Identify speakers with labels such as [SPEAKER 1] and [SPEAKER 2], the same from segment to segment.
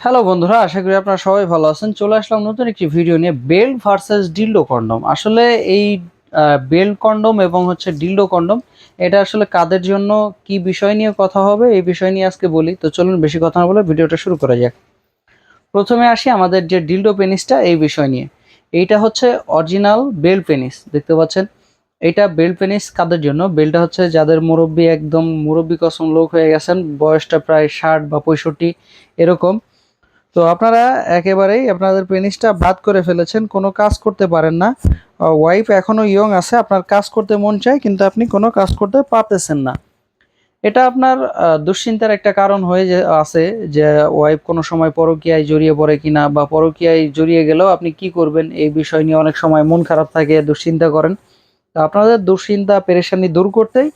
[SPEAKER 1] Hello বন্ধুরা, আশা করি আপনারা সবাই ভালো আছেন। চলে আসলাম নতুন একটি ভিডিও নিয়ে, বেল্ট ভার্সেস ডিল্ডো কন্ডম। আসলে এই বেল্ট কন্ডম এবং হচ্ছে ডিল্ডো কন্ডম, এটা আসলে কাদের জন্য, কি বিষয় নিয়ে কথা হবে, এই বিষয় নিয়ে আজকে বলি। তো চলুন বেশি কথা না বলে ভিডিওটা শুরু করা যাক। প্রথমে আসি আমাদের যে ডিল্ডো পেনিসটা, এই বিষয় নিয়ে। এইটা হচ্ছে অরিজিনাল বেল্ট পেনিস, দেখতে পাচ্ছেন। এটা বেল্ট পেনিস কাদের জন্য? বেল্টটা হচ্ছে যাদের মুরব্বী, একদম মুরব্বী কসম লোক হয়ে গেছেন, বয়সটা প্রায় 60 বা 65 এরকম। তো আপনারা একেবারেই আপনাদের পেনিসটা বাদ করে ফেলেছেন, কোনো কাজ করতে পারেন না। ওয়াইফ এখনো ইয়ং আছে, আপনার কাজ করতে মন চায় কিন্তু আপনি কোনো কাজ করতে পারতেছেন না। এটা আপনার দুশ্চিন্তার একটা কারণ হয়ে যে আছে, যে ওয়াইফ কোনো সময় পরকীয়ায় জড়িয়ে পড়ে কিনা, বা পরকীয়ায় জড়িয়ে গেলেও আপনি কি করবেন, এই বিষয় নিয়ে অনেক সময় মন খারাপ থাকে, দুশ্চিন্তা করেন। তো আপনাদের দুশ্চিন্তা পেরেশানি দূর করতেই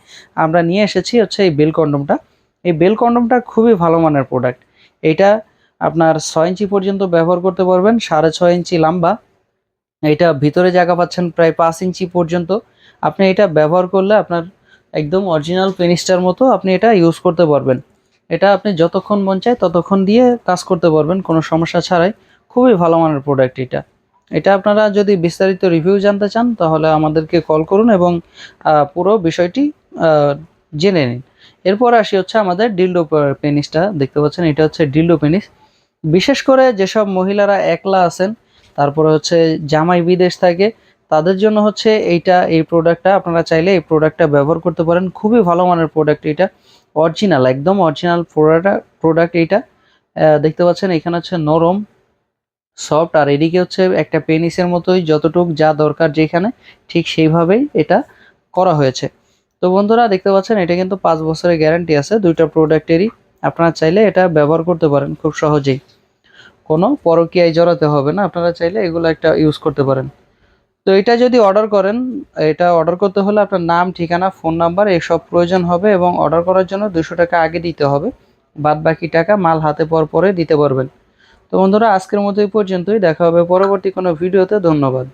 [SPEAKER 1] আমরা নিয়ে এসেছি হচ্ছে এই বেল কন্ডমটা। এই বেল কন্ডমটা খুবই ভালো মানের প্রোডাক্ট। এটা আপনার 6 ইঞ্চি পর্যন্ত ব্যবহার করতে পারবেন, 6.5 ইঞ্চি লম্বা। এটা ভিতরে জায়গা পাচ্ছেন প্রায় 5 ইঞ্চি পর্যন্ত। আপনি এটা ব্যবহার করলে আপনার একদম অরিজিনাল পেনিসটার মতো আপনি এটা ইউজ করতে পারবেন। এটা আপনি যতক্ষণ মন চায় ততক্ষণ দিয়ে কাজ করতে পারবেন কোনো সমস্যা ছাড়াই। খুবই ভালো মানের প্রোডাক্ট এটা। এটা আপনারা যদি বিস্তারিত রিভিউ জানতে চান তাহলে আমাদেরকে কল করুন এবং পুরো বিষয়টি আহ, জেনে নিন। এরপর আসি হচ্ছে আমাদের ডিল্ডো পেনিসটা, দেখতে পাচ্ছেন এটা হচ্ছে ডিল্ডো পেনিস। বিশেষ করে যেসব মহিলারা একলা আছেন, তারপরে হচ্ছে জামাই বিদেশ থাকে, তাদের জন্য হচ্ছে এই প্রোডাক্টটা আপনারা চাইলে এই প্রোডাক্টটা ব্যবহার করতে পারেন। খুবই ভালো মানের প্রোডাক্ট এটা, অরিজিনাল, একদম অরিজিনাল প্রোডাক্ট এইটা। দেখতে পাচ্ছেন এখানে হচ্ছে নরম, সফট, আর এদিকে হচ্ছে একটা পেনিসের মতোই যতটুক যা দরকার যেখানে, ঠিক সেইভাবেই এটা করা হয়েছে। তো বন্ধুরা দেখতে পাচ্ছেন এটা কিন্তু 5 বছরের গ্যারান্টি আছে দুইটা প্রোডাক্টেরই। আপনারা চাইলে এটা ব্যবহার করতে পারেন খুব সহজেই, কোনো পরকীয়ায় জড়াতে হবে না। আপনারা চাইলে এগুলো একটা ইউজ করতে পারেন। তো এটা যদি অর্ডার করেন, এটা অর্ডার করতে হলে আপনার নাম, ঠিকানা, ফোন নাম্বার এসব প্রয়োজন হবে, এবং অর্ডার করার জন্য 200 টাকা আগে দিতে হবে। বাদ বাকি টাকা মাল হাতে পাওয়ার পরে দিতে পারবেন। তো বন্ধুরা আজকের মতো এই পর্যন্তই, দেখা হবে পরবর্তী কোনো ভিডিওতে। ধন্যবাদ।